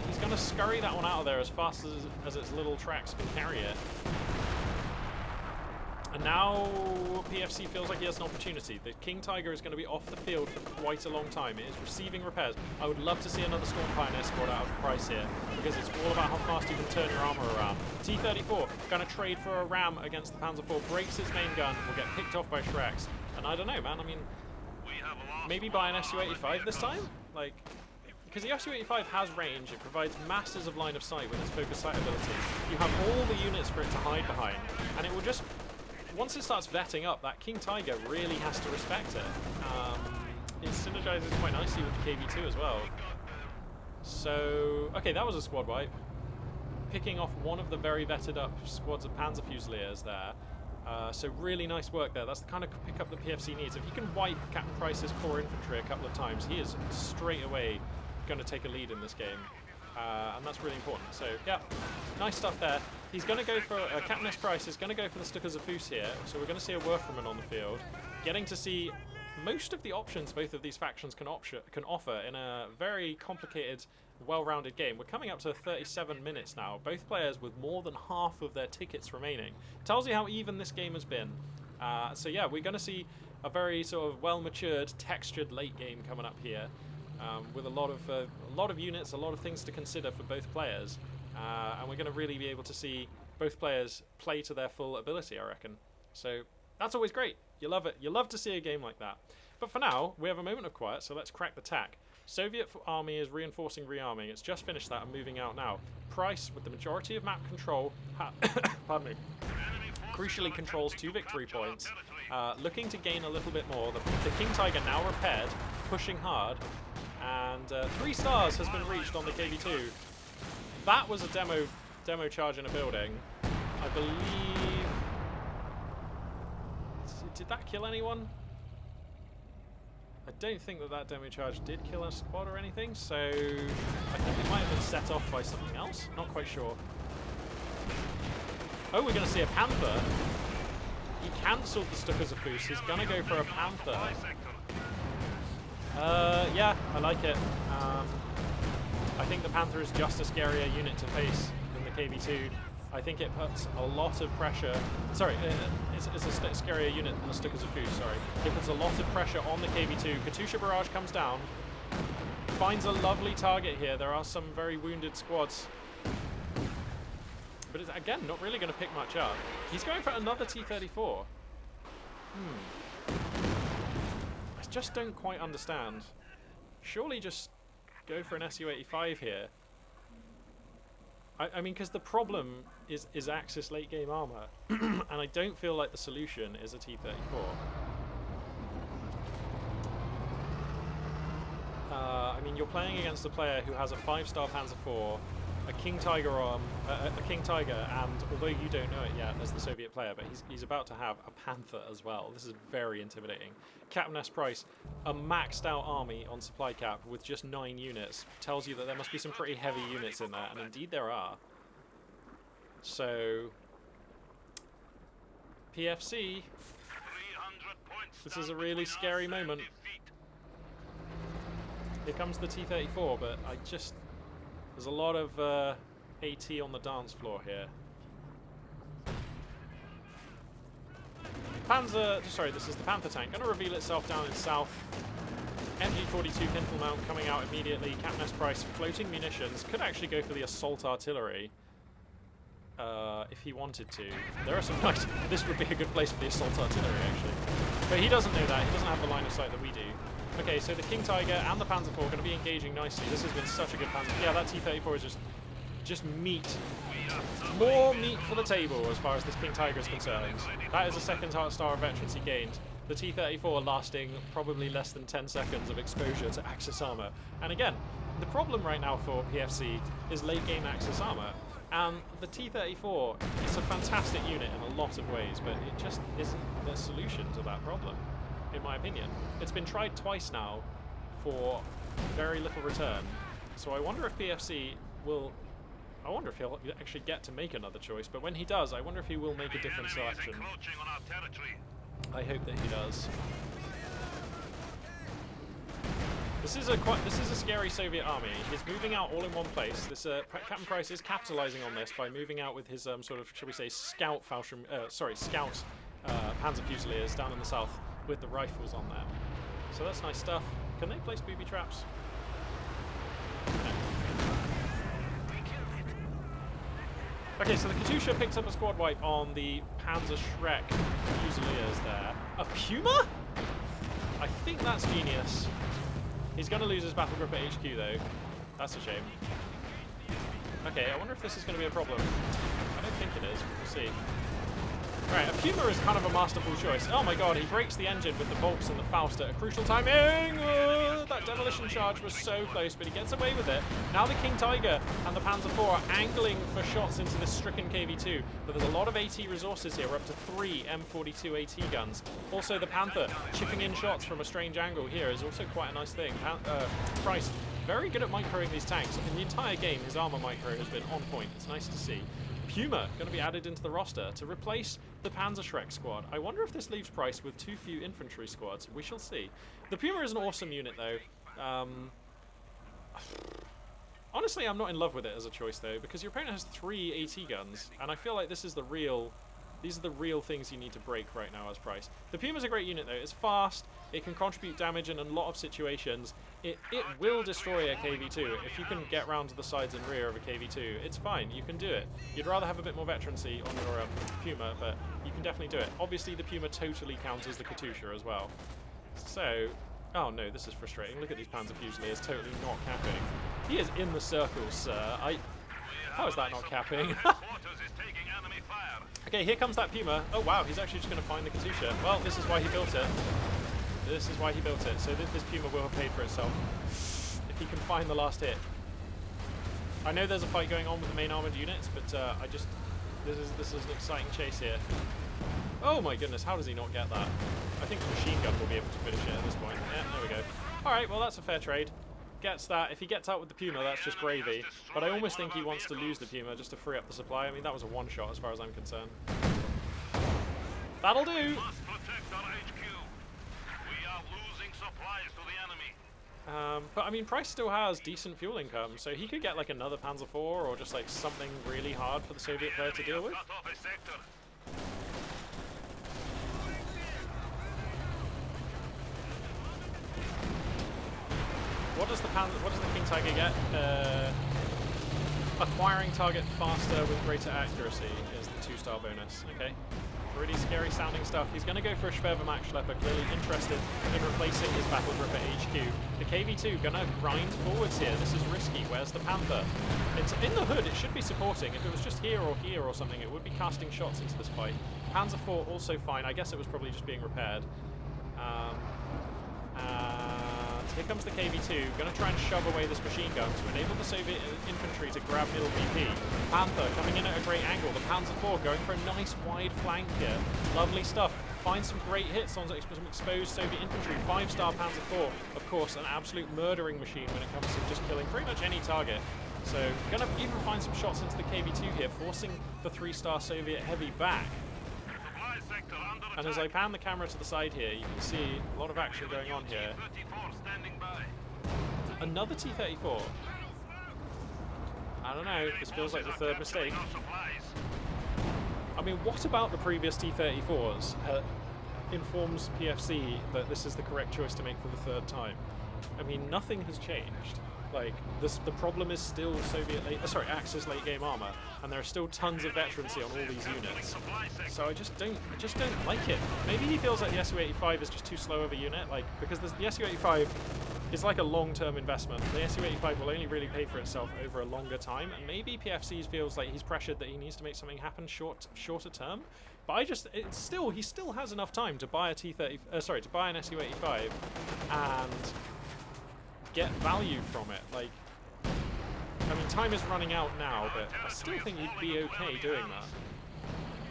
he's going to scurry that one out of there as fast as its little tracks can carry it. And now PFC feels like he has an opportunity. The King Tiger is going to be off the field for quite a long time. It is receiving repairs. I would love to see another Storm Pioneer squad out of Price here, because it's all about how fast you can turn your armor around. T-34 going to trade for a ram against the Panzer IV, breaks its main gun, will get picked off by Shreks. And I don't know, man. I mean, maybe buy an Su-85 this time? Like, because the Su-85 has range, it provides masses of line of sight with its focus sight ability. You have all the units for it to hide behind, and it will just, once it starts vetting up, that King Tiger really has to respect it. It synergizes quite nicely with the KV-2 as well. So, okay, that was a squad wipe. Picking off one of the very vetted up squads of Panzer Fusiliers there. So really nice work there. That's the kind of pickup that PFC needs. If you can wipe Captain Price's core infantry a couple of times, he is straight away going to take a lead in this game. And that's really important. So, yeah, nice stuff there. He's going to go for, CaptainSPrice is going to go for the Stukas of Fus here. So we're going to see a Werferman on the field. Getting to see most of the options both of these factions can offer in a very complicated, well-rounded game. We're coming up to 37 minutes now. Both players with more than half of their tickets remaining. Tells you how even this game has been. So yeah, we're going to see a very sort of well-matured, textured late game coming up here. With a lot of units, a lot of things to consider for both players, and we're going to really be able to see both players play to their full ability, I reckon. So that's always great. You love it. You love to see a game like that. But for now, we have a moment of quiet, so let's crack the tack. Soviet army is reinforcing rearming. It's just finished that and moving out now. Price, with the majority of map control, pardon me, crucially controls 2 victory points, looking to gain a little bit more. The King Tiger now repaired, pushing hard. And 3 stars has been reached on the KV-2. That was a demo charge in a building. I believe... Did that kill anyone? I don't think that demo charge did kill a squad or anything, so I think it might have been set off by something else. Not quite sure. Oh, we're going to see a Panther. He cancelled the Stukas of Fus. He's going to go for a Panther. Yeah, I like it. I think the Panther is just a scarier unit to face than the KV-2. I think it puts a lot of pressure... Sorry, it's a scarier unit than the Stukas of Fus, sorry. It puts a lot of pressure on the KV-2. Katyusha Barrage comes down. Finds a lovely target here. There are some very wounded squads. But it's, again, not really going to pick much up. He's going for another T-34. I just don't quite understand. Surely just go for an Su-85 here. I mean, because the problem is Axis late game armor, and I don't feel like the solution is a T-34. I mean, you're playing against a player who has a 5-star Panzer IV, a King Tiger arm, a King Tiger, and although you don't know it yet as the Soviet player, but he's about to have a Panther as well. This is very intimidating. CaptainSPrice, a maxed out army on supply cap with just 9 units, tells you that there must be some pretty heavy units in there, and indeed there are. So, PFC, this is a really scary moment. Here comes the T-34, but there's a lot of AT on the dance floor here. Sorry, this is the Panther tank. Going to reveal itself down in south. MG42 pintle mount coming out immediately. CaptainSPrice floating munitions. Could actually go for the assault artillery. If he wanted to. There are some nice... This would be a good place for the assault artillery, actually. But he doesn't know that. He doesn't have the line of sight that we do. Okay, so the King Tiger and the Panzer IV are going to be engaging nicely. This has been such a good Panzer... Yeah, that T-34 is just meat. More meat for the table as far as this King Tiger is concerned. That is a second star of veterans he gained. The T-34 lasting probably less than 10 seconds of exposure to Axis armor. And again, the problem right now for PFC is late game Axis armor. And the T-34 is a fantastic unit in a lot of ways, but it just isn't the solution to that problem, in my opinion. It's been tried twice now for very little return. So I wonder if PFC will... I wonder if he'll actually get to make another choice, but when he does, I wonder if he will make a different selection. I hope that he does. This is a scary Soviet army. He's moving out all in one place. This CaptainSPrice is capitalizing on this by moving out with his sort of, shall we say, scout Panzer Fusiliers down in the south with the rifles on them. So that's nice stuff. Can they place booby traps? No. Okay, so the Katusha picks up a squad wipe on the Panzer Shrek Fusiliers there. A Puma? I think that's genius. He's going to lose his battle group at HQ though. That's a shame. Okay, I wonder if this is going to be a problem. I don't think it is, but we'll see. Right, a Puma is kind of a masterful choice. Oh my god, he breaks the engine with the Volks and the Faust at a crucial timing! That demolition charge was so close, but he gets away with it. Now the King Tiger and the Panzer IV are angling for shots into this stricken KV-2, but there's a lot of AT resources here. We're up to 3 M42 AT guns. Also the Panther chipping in shots from a strange angle here is also quite a nice thing. Price, very good at microing these tanks. In the entire game, his armor micro has been on point. It's nice to see. Puma going to be added into the roster to replace the Panzer Shrek squad. I wonder if this leaves Price with too few infantry squads. We shall see. The Puma is an awesome unit though. Honestly, I'm not in love with it as a choice though, because your opponent has 3 AT guns, and I feel like this is the real... These are the real things you need to break right now as Price. The Puma's a great unit though. It's fast, it can contribute damage in a lot of situations. It will destroy a KV-2 if you can get round to the sides and rear of a KV-2. It's fine, you can do it. You'd rather have a bit more veterancy on your Puma, but you can definitely do it. Obviously the Puma totally counters the Katusha as well. So, oh no, this is frustrating. Look at these Panzer Fusiliers totally not capping. He is in the circle, sir. How is that not capping? Okay, here comes that Puma. Oh wow, he's actually just going to find the Katusha. Well, this is why he built it. This is why he built it. So this Puma will have paid for itself if he can find the last hit. I know there's a fight going on with the main armoured units, but this is an exciting chase here. Oh my goodness, how does he not get that? I think the machine gun will be able to finish it at this point. Yeah, there we go. Alright, well that's a fair trade. Gets that. If he gets out with the Puma, that's just gravy. But I almost think he wants to lose the Puma just to free up the supply. I mean, that was a one-shot as far as I'm concerned. That'll do! But I mean, Price still has decent fuel income, so he could get like another Panzer IV or just like something really hard for the Soviet player to deal with. What does the King Tiger get? Acquiring target faster with greater accuracy is the 2-star bonus. Okay. Pretty scary sounding stuff. He's going to go for a Schwerwehrmacht Schlepper, clearly interested in replacing his battle group at HQ. The KV-2 going to grind forwards here. This is risky. Where's the Panther? It's in the hood. It should be supporting. If it was just here or something, it would be casting shots into this fight. Panzer IV also fine. I guess it was probably just being repaired. Here comes the KV-2, going to try and shove away this machine gun to enable the Soviet infantry to grab middle BP. Panther coming in at a great angle. The Panzer IV going for a nice wide flank here. Lovely stuff. Finds some great hits on some exposed Soviet infantry. 5-star Panzer IV, of course, an absolute murdering machine when it comes to just killing pretty much any target. So, going to even find some shots into the KV-2 here, forcing the 3-star Soviet heavy back. And as I pan the camera to the side here, you can see a lot of action going on here. Another T-34. I don't know, this feels like the third mistake. I mean, what about the previous T-34s? informs PFC that this is the correct choice to make for the third time? I mean, nothing has changed. Like, the problem is still Axis late game armor, and there are still tons of veterancy on all these units. So I just don't like it. Maybe he feels like the SU-85 is just too slow of a unit, like, because the SU-85 is like a long-term investment. The SU-85 will only really pay for itself over a longer time, and maybe PFC feels like he's pressured that he needs to make something happen shorter term. But he still has enough time to buy to buy an SU-85 and get value from it. Like, I mean, time is running out now, but I still think you'd be okay doing that.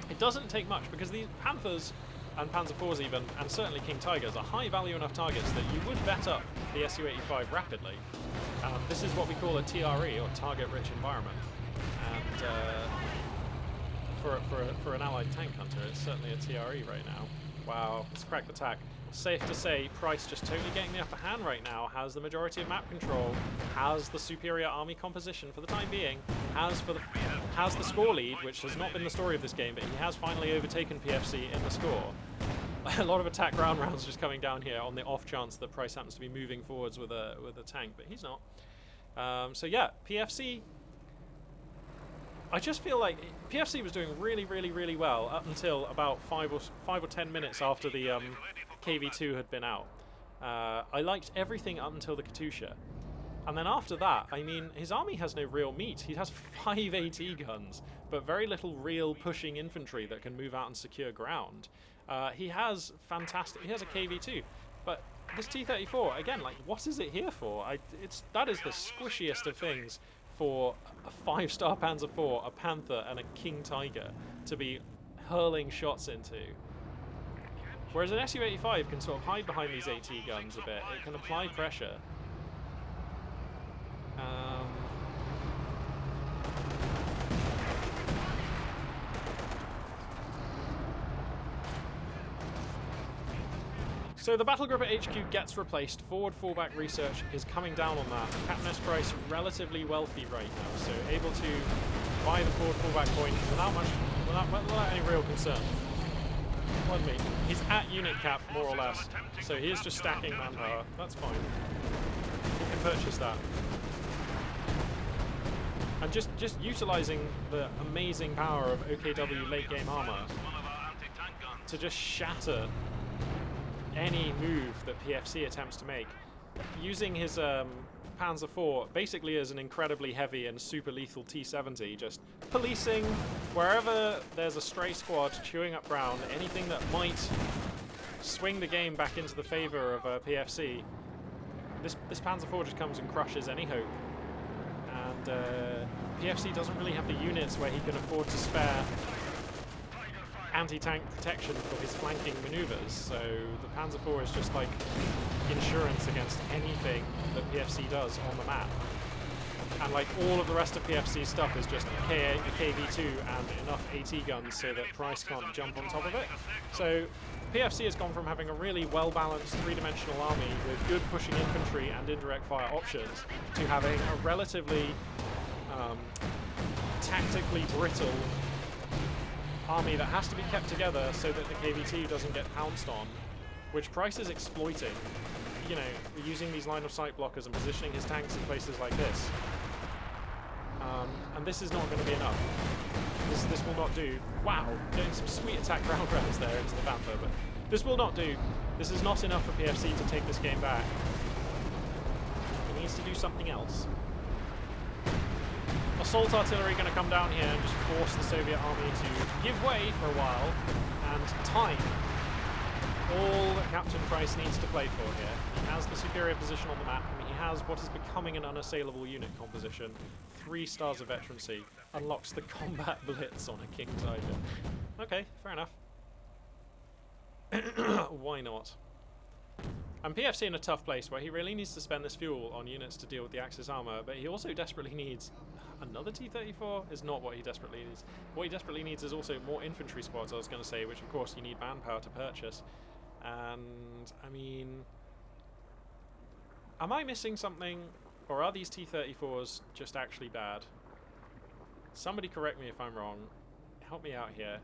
It doesn't take much, because these Panthers and Panzer IVs even, and certainly King Tigers, are high value enough targets that you would vet up the Su-85 rapidly. This is what we call a TRE, or target rich environment, and for an allied tank hunter it's certainly a TRE right now. Wow, let's crack the tack. Safe to say, Price just totally getting the upper hand right now, has the majority of map control, has the superior army composition for the time being, has the score lead, which has not been the story of this game, but he has finally overtaken PFC in the score. A lot of attack ground rounds just coming down here on the off chance that Price happens to be moving forwards with a tank, but he's not. So yeah, PFC. I just feel like PFC was doing really, really, really well up until about 5 or 10 minutes after the KV2 had been out. I liked everything up until the Katusha. And then after that, I mean, his army has no real meat. He has 5 AT guns, but very little real pushing infantry that can move out and secure ground. He has a KV2, but this T-34, again, like, what is it here for? That is the squishiest of things for a 5-star Panzer IV, a Panther, and a King Tiger to be hurling shots into. Whereas an Su-85 can sort of hide behind these AT guns a bit. It can apply pressure. So the battle group at HQ gets replaced. Forward fallback research is coming down on that. CaptainSPrice relatively wealthy right now, so able to buy the forward fallback point without any real concern. Pardon me. He's at unit cap more or less, so he is just stacking manpower. That's fine. He can purchase that. And just utilizing the amazing power of OKW late game armor to just shatter any move that PFC attempts to make, using his Panzer IV basically as an incredibly heavy and super lethal T-70, just policing wherever there's a stray squad chewing up ground, anything that might swing the game back into the favor of PFC. This Panzer IV just comes and crushes any hope, and PFC doesn't really have the units where he can afford to spare anti-tank protection for his flanking maneuvers, so the Panzer IV is just like insurance against anything that PFC does on the map. And like all of the rest of PFC's stuff is just a KV2 and enough AT guns so that Price can't jump on top of it. So PFC has gone from having a really well-balanced three-dimensional army with good pushing infantry and indirect fire options to having a relatively tactically brittle army that has to be kept together so that the KV2 doesn't get pounced on, which Price is exploiting, you know, using these line of sight blockers and positioning his tanks in places like this. And this is not going to be enough. This will not do. Wow, getting some sweet attack ground rounds there into the Panther, but this will not do. This is not enough for PFC to take this game back. He needs to do something else. Assault artillery going to come down here and just force the Soviet army to give way for a while and time all that Captain Price needs to play for here. He has the superior position on the map, and he has what is becoming an unassailable unit composition. 3 stars of veterancy, unlocks the combat blitz on a King Tiger. Okay, fair enough. Why not? And PFC in a tough place where he really needs to spend this fuel on units to deal with the Axis armor, but he also desperately needs another T-34 is not what he desperately needs. What he desperately needs is also more infantry squads, I was going to say, which of course you need manpower to purchase. And, I mean, am I missing something, or are these T-34s just actually bad? Somebody correct me if I'm wrong. Help me out here.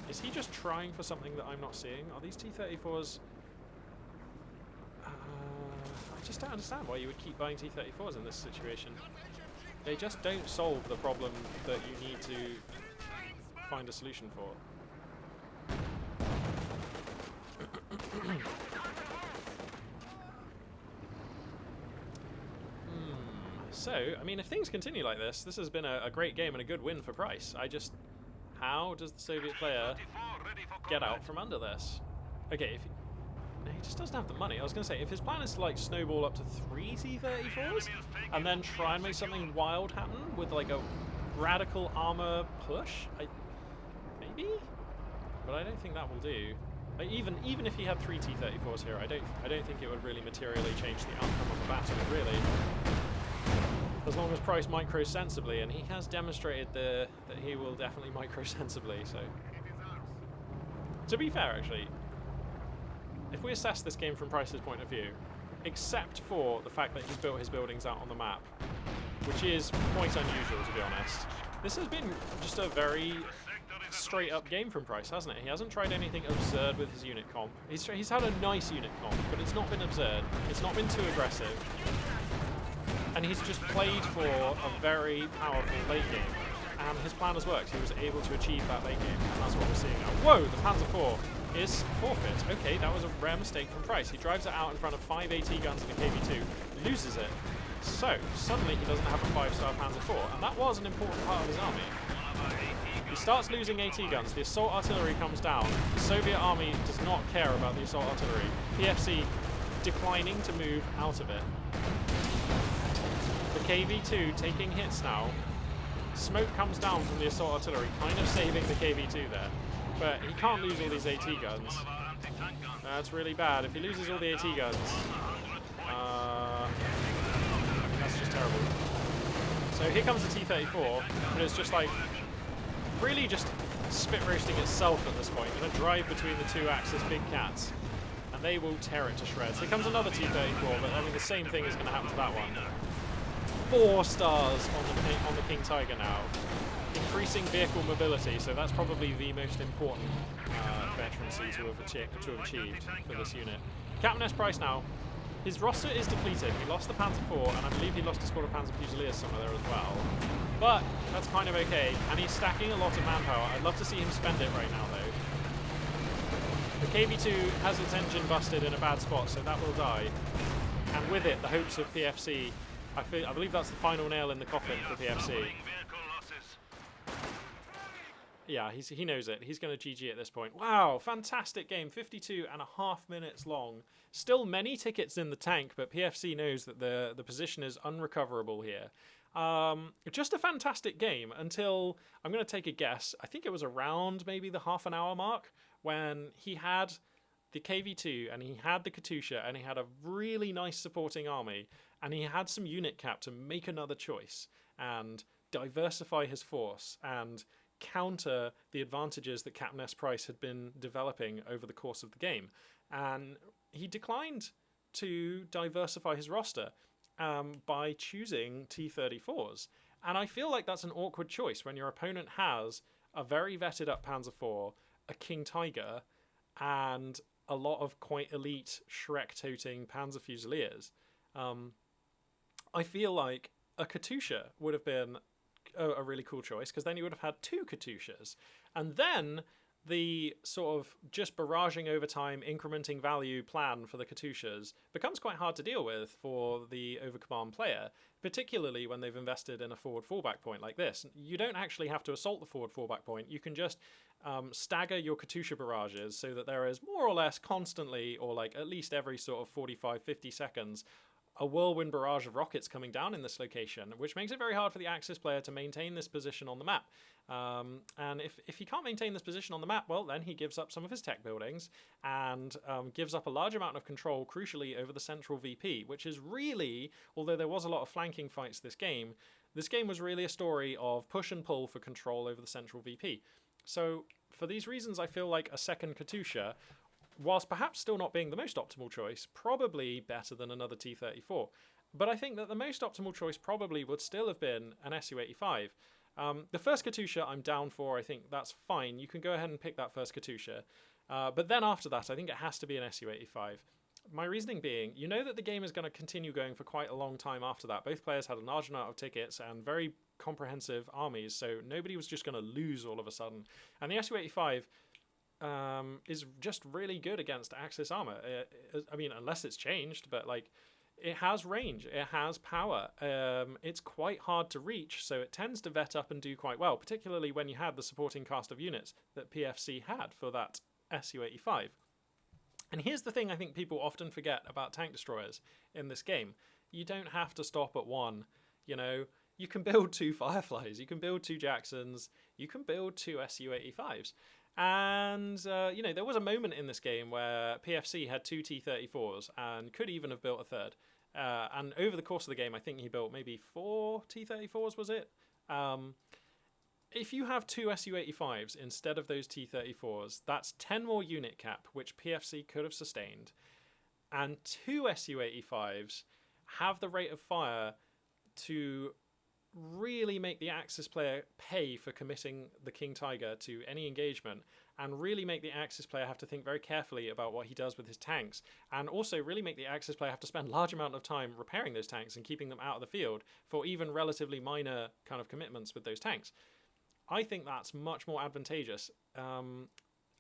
Is he just trying for something that I'm not seeing? Are these T-34s... I just don't understand why you would keep buying T-34s in this situation. They just don't solve the problem that you need to find a solution for. So, I mean, if things continue like this, this has been a great game and a good win for Price. How does the Soviet player get out from under this? Okay, if he just doesn't have the money. I was going to say, if his plan is to, like, snowball up to 3 T-34s and then try and make something wild happen with, like, a radical armor push, maybe? But I don't think that will do. Like, even if he had 3 T-34s here, I don't think it would really materially change the outcome of the battle, really. As long as Price micros sensibly, and he has demonstrated that he will definitely micro sensibly, so... To be fair, actually, if we assess this game from Price's point of view, except for the fact that he's built his buildings out on the map, which is quite unusual, to be honest, this has been just a very straight-up game from Price, hasn't it? He hasn't tried anything absurd with his unit comp. He's had a nice unit comp, but it's not been absurd. It's not been too aggressive. And he's just played for a very powerful late game. And his plan has worked. He was able to achieve that late game, and that's what we're seeing now. Whoa, the Panzer IV is forfeit. Okay, that was a rare mistake from Price. He drives it out in front of 5 AT guns and a KV-2, loses it. So, suddenly he doesn't have a 5-star Panzer IV, and that was an important part of his army. He starts losing AT guns, the assault artillery comes down, the Soviet army does not care about the assault artillery. PFC declining to move out of it. The KV-2 taking hits now. Smoke comes down from the assault artillery, kind of saving the KV-2 there. But he can't lose all these AT guns. That's really bad. If he loses all the AT guns, that's just terrible. So here comes the T-34, but it's just like, really just spit roasting itself at this point. Going to drive between the two Axis big cats, and they will tear it to shreds. Here comes another T-34, but I mean the same thing is going to happen to that one. 4 stars on the King Tiger now. Increasing vehicle mobility, so that's probably the most important veterancy to have achieved for this unit. CaptainSPrice now. His roster is depleted. He lost the Panzer IV, and I believe he lost a squad of Panzer Fusiliers somewhere there as well. But that's kind of okay, and he's stacking a lot of manpower. I'd love to see him spend it right now, though. The KV-2 has its engine busted in a bad spot, so that will die. And with it, the hopes of PFC... I believe that's the final nail in the coffin for PFC. Yeah, he knows it. He's going to GG at this point. Wow, fantastic game. 52.5 minutes long. Still many tickets in the tank, but PFC knows that the position is unrecoverable here. Just a fantastic game until, I'm going to take a guess, I think it was around maybe the half-an-hour mark when he had the KV-2 and he had the Katusha and he had a really nice supporting army and he had some unit cap to make another choice and diversify his force and counter the advantages that CaptainSPrice had been developing over the course of the game. And he declined to diversify his roster by choosing T-34s. And I feel like that's an awkward choice when your opponent has a very vetted up Panzer IV, a King Tiger, and a lot of quite elite Shrek-toting Panzer Fusiliers. I feel like a Katusha would have been a really cool choice, because then you would have had 2 Katushas. And then the sort of just barraging over time, incrementing value plan for the Katushas becomes quite hard to deal with for the overcommand player, particularly when they've invested in a forward fallback point like this. You don't actually have to assault the forward fallback point. You can just stagger your Katusha barrages so that there is more or less constantly, or like at least every sort of 45-50 seconds, a whirlwind barrage of rockets coming down in this location, which makes it very hard for the Axis player to maintain this position on the map. And if he can't maintain this position on the map, well, then he gives up some of his tech buildings and gives up a large amount of control, crucially, over the central VP, which is really, although there was a lot of flanking fights this game was really a story of push and pull for control over the central VP. So for these reasons, I feel like a second Katusha, whilst perhaps still not being the most optimal choice, probably better than another T-34. But I think that the most optimal choice probably would still have been an Su-85. The first Katusha I'm down for. I think that's fine. You can go ahead and pick that first Katusha. But then after that, I think it has to be an Su-85. My reasoning being, you know that the game is going to continue going for quite a long time after that. Both players had a large amount of tickets and very comprehensive armies, so nobody was just going to lose all of a sudden. And the Su-85 is just really good against Axis armor. I mean, unless it's changed, but like, it has range, it has power. It's quite hard to reach, so it tends to vet up and do quite well, particularly when you had the supporting cast of units that PFC had for that Su-85. And here's the thing I think people often forget about tank destroyers in this game. You don't have to stop at one, you know. You can build 2 Fireflies, you can build 2 Jacksons, you can build 2 Su-85s. And, you know, there was a moment in this game where PFC had 2 T-34s and could even have built a third. And over the course of the game, I think he built maybe 4 T-34s, was it? If you have 2 Su-85s instead of those T-34s, that's 10 more unit cap, which PFC could have sustained. And 2 Su-85s have the rate of fire to really make the Axis player pay for committing the King Tiger to any engagement, and really make the Axis player have to think very carefully about what he does with his tanks, and also really make the Axis player have to spend a large amount of time repairing those tanks and keeping them out of the field for even relatively minor kind of commitments with those tanks. I think that's much more advantageous.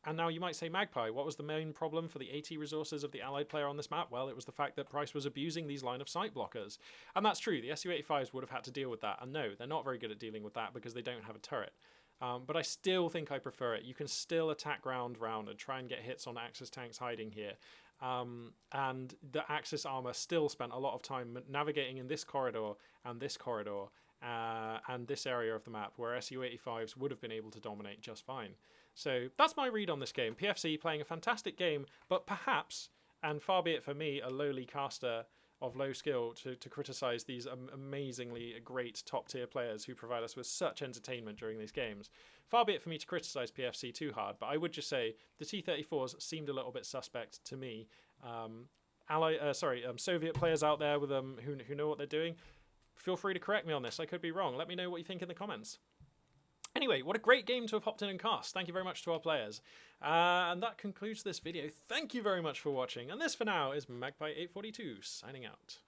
And now you might say, Magpie, what was the main problem for the AT resources of the allied player on this map? Well, it was the fact that Price was abusing these line of sight blockers. And that's true, the Su-85s would have had to deal with that. And no, they're not very good at dealing with that because they don't have a turret. But I still think I prefer it. You can still attack round and try and get hits on Axis tanks hiding here. And the Axis armor still spent a lot of time navigating in this corridor and this corridor and this area of the map, where Su-85s would have been able to dominate just fine. So that's my read on this game. PFC playing a fantastic game, but perhaps, and far be it for me, a lowly caster of low skill, to criticise these amazingly great top-tier players who provide us with such entertainment during these games. Far be it for me to criticise PFC too hard, but I would just say the T-34s seemed a little bit suspect to me. Soviet players out there with who know what they're doing, feel free to correct me on this. I could be wrong. Let me know what you think in the comments. Anyway, what a great game to have hopped in and cast. Thank you very much to our players. And that concludes this video. Thank you very much for watching. And this, for now, is Magpie842 signing out.